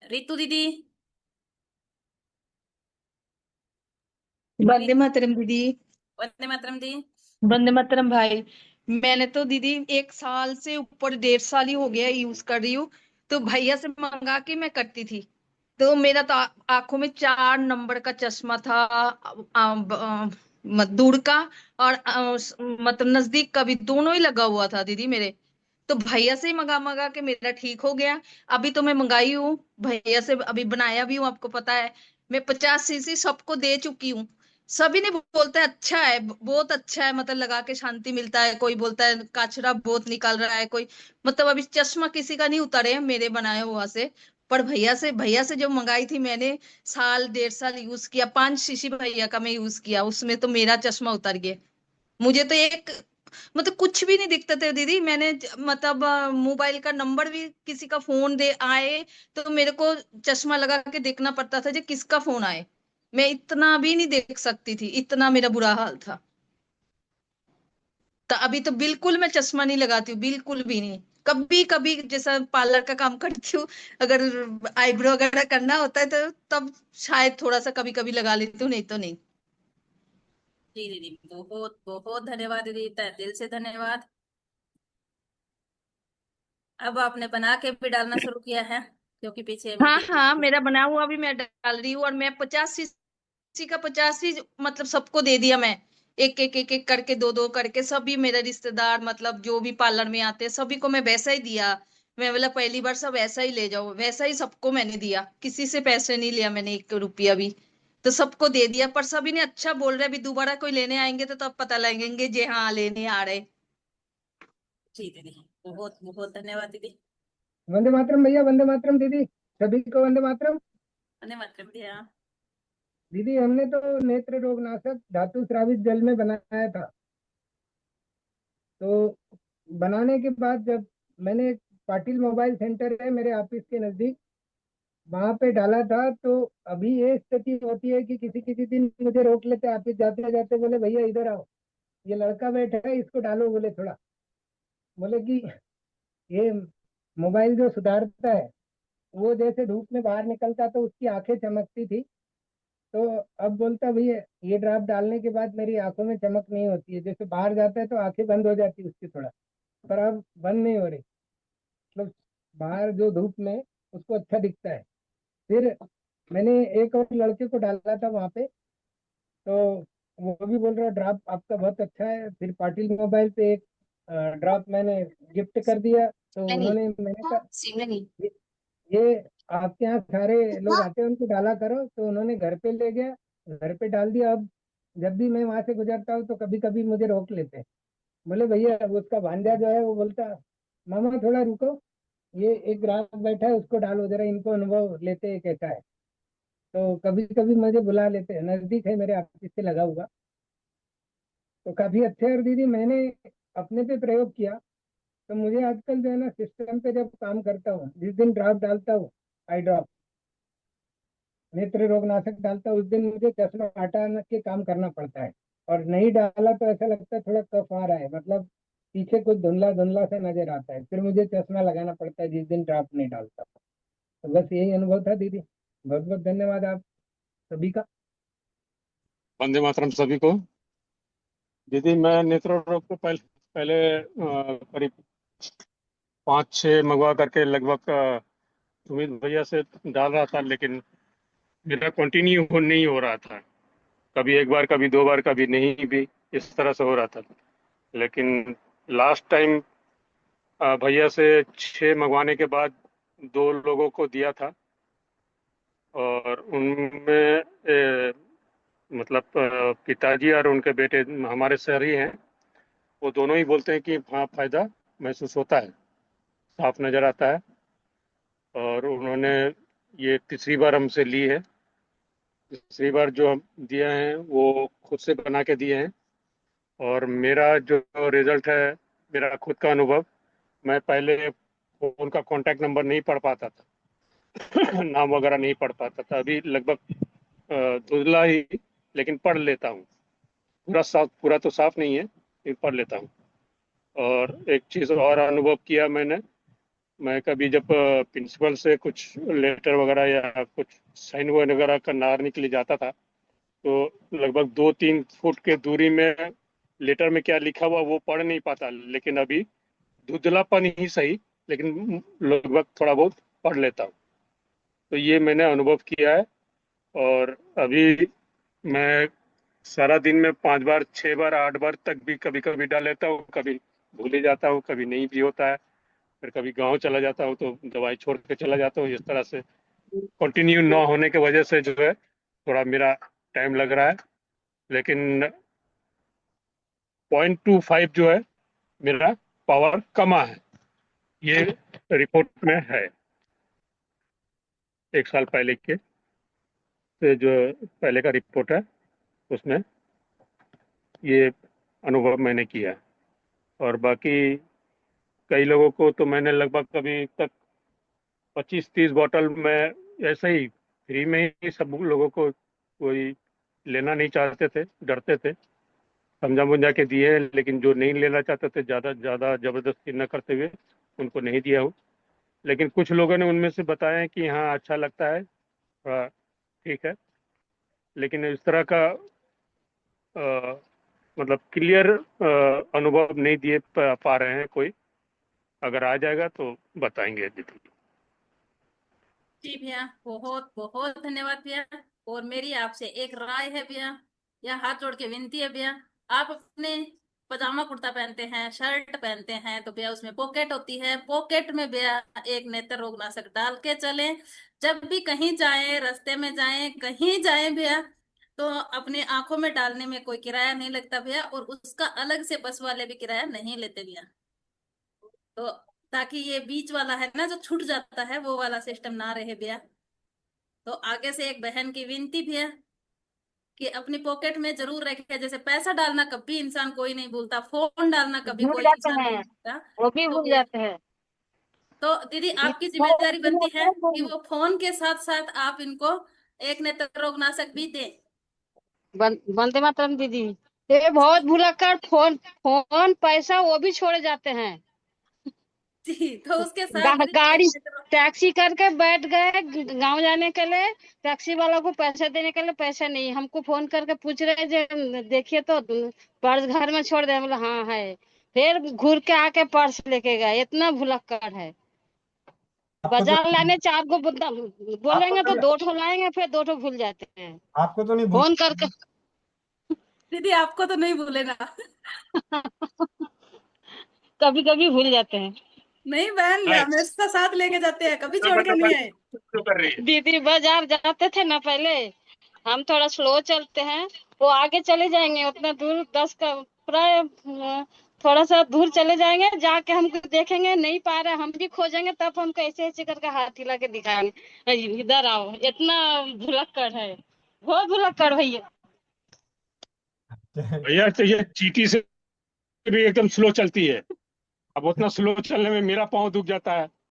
रितु दीदी। वंदे रि- मातरम दीदी। वंदे मातरम दी। वंदे मातरम भाई। मैंने तो दीदी 1 साल से ऊपर 1.5 साल ही हो गया यूज कर रही हूँ। तो भैया से मंगा के मैं करती थी। तो मेरा तो आंखों में 4 नंबर का चश्मा था। दूर का और मतलब नजदीक का भी दोनों ही लगा हुआ था दीदी मेरे। तो भैया से ही मंगा मंगा के मेरा ठीक हो गया। अभी तो मैं मंगाई हूँ भैया से, अभी बनाया भी हूँ, आपको पता है। मैं 50 सीसी सबको दे चुकी हूँ। सभी ने बोलता है अच्छा है, बहुत अच्छा है, मतलब लगा के शांति मिलता है। कोई बोलता है कचरा बहुत निकल रहा है, कोई मतलब अभी चश्मा किसी का नहीं उतरे हैं मेरे बनाए हुआ से। पर भैया से जो मंगाई थी मैंने, साल 1.5 साल यूज किया, 5 सीसी भैया का मैं यूज किया, उसमें तो मेरा चश्मा उतर गया। मुझे तो एक मतलब कुछ भी नहीं दिखते थे दीदी। मैंने मतलब मोबाइल का नंबर भी किसी का फोन दे आए तो मेरे को चश्मा लगा के देखना पड़ता था जो किसका फोन आए। मैं इतना भी नहीं देख सकती थी, इतना मेरा बुरा हाल था। तो अभी तो बिल्कुल मैं चश्मा नहीं लगाती हूँ, बिल्कुल भी नहीं। कभी कभी जैसा पार्लर का काम करती हूँ, अगर आईब्रो वगैरह करना होता है तो तब शायद थोड़ा सा कभी कभी लगा लेती हूँ, नहीं तो नहीं। जी दीदी, बहुत बहुत धन्यवाद दीदी, तहे दिल से धन्यवाद। अब आपने बना के भी डालना शुरू किया है, क्योंकि पीछे हाँ मुझे। हाँ, मेरा बना हुआ भी मैं डाल रही हूँ, और मैं 50 सीसी का 50 ही मतलब सबको दे दिया मैं। एक एक एक एक करके, दो दो करके सभी मेरे रिश्तेदार, मतलब जो भी पार्लर में आते हैं सभी को मैं वैसा ही दिया। मैं बोला पहली बार सब ऐसा ही ले जाओ, वैसा ही सबको मैंने दिया, किसी से पैसे नहीं लिया मैंने 1 रुपया भी। तो सबको दे दिया, पर सभी ने अच्छा बोल रहे, अभी दोबारा कोई लेने आएंगे तो तब पता लगेंगे जी हाँ लेने आ रहे। जी दीदी, बहुत बहुत धन्यवाद दीदी। वंदे मातरम भैया, वंदे मातरम दीदी। सभी को वंदे मातरम। धन्यवाद मातरम दिया। दीदी, हमने तो नेत्र रोग नाशक धातु स्रावित जल में बनाया था। तो बनाने के बाद जब मैंने पाटिल मोबाइल सेंटर है मेरे ऑफिस के नजदीक, वहां पे डाला था, तो अभी ये स्थिति होती है कि किसी किसी दिन मुझे रोक लेते ऑफिस जाते जाते, बोले भैया इधर आओ, ये लड़का बैठा है इसको डालो, बोले थोड़ा। बोले कि ये मोबाइल जो सुधारता है, वो जैसे धूप में बाहर निकलता तो उसकी आंखें चमकती थी। तो अब बोलता भैया ये ड्राप डालने के बाद मेरी आंखों में चमक नहीं होती है, जैसे बाहर जाता है तो आंखें बंद हो जाती है उसकी थोड़ा, पर अब बंद नहीं हो रही। मतलब बाहर जो धूप में उसको अच्छा दिखता है। फिर मैंने एक और लड़के को डाला था वहां पे, तो वो भी बोल रहा ड्राप आपका बहुत अच्छा है। फिर पाटिल मोबाइल पे एक ड्राप मैंने गिफ्ट कर दिया, तो नहीं, उन्होंने, मैंने कहा सिमरन नहीं। ये ये आपके यहाँ सारे लोग आते हैं उनको डाला करो, तो उन्होंने घर पे ले गया, घर पे डाल दिया। अब जब भी मैं वहां से गुजरता हूँ तो कभी कभी मुझे रोक लेते हैं। बोले भैया, अब उसका भांजा जो है वो बोलता मामा थोड़ा रुको, ये एक ग्राहक बैठा है उसको डालो जरा, इनको अनुभव लेते हैं कैसा है। तो कभी कभी मुझे बुला लेते हैं, नजदीक है मेरे ऑफिस से लगा हुआ। तो काफी अच्छे है। और दीदी मैंने अपने पे प्रयोग किया, तो मुझे आजकल जो है ना, सिस्टम पे जब काम करता हूँ, जिस दिन ड्रॉप डालता हूँ, आई ड्रॉप नेत्र रोगनाशक डालता हूँ, उस दिन मुझे चश्मा हटा के काम करना पड़ता है। और नहीं डाला तो ऐसा लगता है थोड़ा कफ आ रहा है, मतलब पीछे कुछ धुंधला धुंधला सा नजर आता है, फिर मुझे चश्मा लगाना पड़ता है जिस दिन ड्रॉप नहीं डालता। तो बस यही अनुभव था दीदी। बहुत बहुत धन्यवाद आप सभी का। वंदे मातरम सभी को। दीदी, मैं नेत्र रोग को पहले करीब 5-6 मंगवा करके लगभग सुमित भैया से डाल रहा था, लेकिन मेरा कंटिन्यू नहीं हो रहा था। कभी एक बार, कभी 2 बार, कभी नहीं भी, इस तरह से हो रहा था। लेकिन लास्ट टाइम भैया से 6 मंगवाने के बाद 2 लोगों को दिया था, और उनमें मतलब पिताजी और उनके बेटे हमारे शहर ही हैं। वो दोनों ही बोलते हैं कि हाँ, फायदा महसूस होता है, साफ नजर आता है। और उन्होंने ये तीसरी बार हमसे ली है। तीसरी बार जो हम दिए हैं वो खुद से बना के दिए हैं। और मेरा जो रिजल्ट है, मेरा खुद का अनुभव, मैं पहले उनका कांटेक्ट नंबर नहीं पढ़ पाता था, नाम वगैरह नहीं पढ़ पाता था। अभी लगभग धुंधला ही, लेकिन पढ़ लेता हूँ। पूरा साफ, पूरा तो साफ नहीं है, लेकिन पढ़ लेता हूँ। और एक चीज़ और अनुभव किया मैंने मैं कभी जब प्रिंसिपल से कुछ लेटर वगैरह या कुछ साइन वगैरह करना के लिए जाता था, तो लगभग 2-3 फुट के दूरी में लेटर में क्या लिखा हुआ वो पढ़ नहीं पाता, लेकिन अभी धुंधलापन ही सही, लेकिन लगभग थोड़ा बहुत पढ़ लेता हूँ। तो ये मैंने अनुभव किया है। और अभी मैं सारा दिन में 5 बार 6 बार 8 बार तक भी कभी कभी डाल लेता हूँ, कभी भूल ही जाता हूँ, कभी नहीं भी होता है। फिर कभी गांव चला जाता हूँ तो दवाई छोड़ के चला जाता हूँ। इस तरह से कंटिन्यू ना होने की वजह से जो है थोड़ा मेरा टाइम लग रहा है, लेकिन 0.25 जो है मेरा पावर कमा है, ये रिपोर्ट में है। 1 साल पहले के से जो पहले का रिपोर्ट है उसमें ये अनुभव मैंने किया है। और बाकी कई लोगों को तो मैंने लगभग अभी तक 25-30 बॉटल में ऐसे ही फ्री में ही सब लोगों को, कोई लेना नहीं चाहते थे, डरते थे, समझा बुझा के दिए, लेकिन जो नहीं लेना चाहते थे ज़्यादा ज़्यादा ज़बरदस्ती न करते हुए उनको नहीं दिया हूँ। लेकिन कुछ लोगों ने उनमें से बताया कि हाँ अच्छा लगता है, थोड़ा ठीक है, लेकिन इस तरह का अ, मतलब क्लियर अनुभव नहीं दिए पा रहे हैं कोई। अगर आ जाएगा तो बताएंगे दीदी। जी भैया, बहुत बहुत धन्यवाद भैया। और मेरी आपसे एक राय है भैया, या हाथ जोड़ के विनती है भैया, आप अपने पजामा कुर्ता पहनते हैं, शर्ट पहनते हैं, तो भैया उसमें पॉकेट होती है, पॉकेट में भैया एक नेत्र रोगनाशक डाल के चलें। जब भी कहीं जाएं, रास्ते में जाएं, कहीं जाएं भैया, तो अपनी आंखों में डालने में कोई किराया नहीं लगता भैया, और उसका अलग से बस वाले भी किराया नहीं लेते भैया। तो ताकि ये बीच वाला है ना जो छूट जाता है, वो वाला सिस्टम ना रहे भैया। तो आगे से एक बहन की विनती भी है कि अपनी पॉकेट में जरूर रखे। जैसे पैसा डालना कभी इंसान कोई नहीं भूलता, फोन डालना कभी भूल कोई जाते इंसान नहीं हैं, भूलता। वो भी तो भूल जाते हैं। तो दीदी आपकी जिम्मेदारी बनती है कि वो फोन के साथ साथ आप इनको एक नेत्र रोगनाशक भी दें। वंदे मातरम दीदी। ये बहुत भुलक्कड़, फोन फोन पैसा वो भी छोड़ जाते हैं। जी, तो उसके साथ दीदी एक गाड़ी नेत्र। टैक्सी करके बैठ गए गांव जाने के लिए, टैक्सी वाला को पैसे देने के लिए पैसे नहीं, हमको फोन करके पूछ रहे जे देखिए तो पर्स घर में छोड़ दे, बोला हाँ है। फिर घूर के आके पर्स लेके गए। इतना भुलक्कड़ है। बाजार लाने 4 को बोलेंगे तो 2 ठो लाएंगे, फिर 2 ठो भूल जाते हैं। आपको तो नहीं भूल फोन करके दीदी आपको तो नहीं भूलेगा। कभी कभी भूल जाते हैं। नहीं बहन, हमेशा साथ लेके जाते हैं, कभी छोड़ के नहीं आए। शुरू कर रही है। दीदी बाजार जाते थे ना पहले, हम थोड़ा स्लो चलते हैं, वो आगे चले जाएंगे उतना दूर, 10 का प्राय थोड़ा सा दूर चले जाएंगे, जाके हमको देखेंगे नहीं पा रहे, हम भी खोजेंगे, तब हमको ऐसे ऐसे करके हाथ हिला के दिखाएंगे इधर आओ। इतना भुलक्कड़ है, बहुत भुलक्कड़ भैया। भैया तो ये चीटी से भी एकदम स्लो चलती है। अब उतना स्लो चलने में मेरा पाँव दुख जाता है।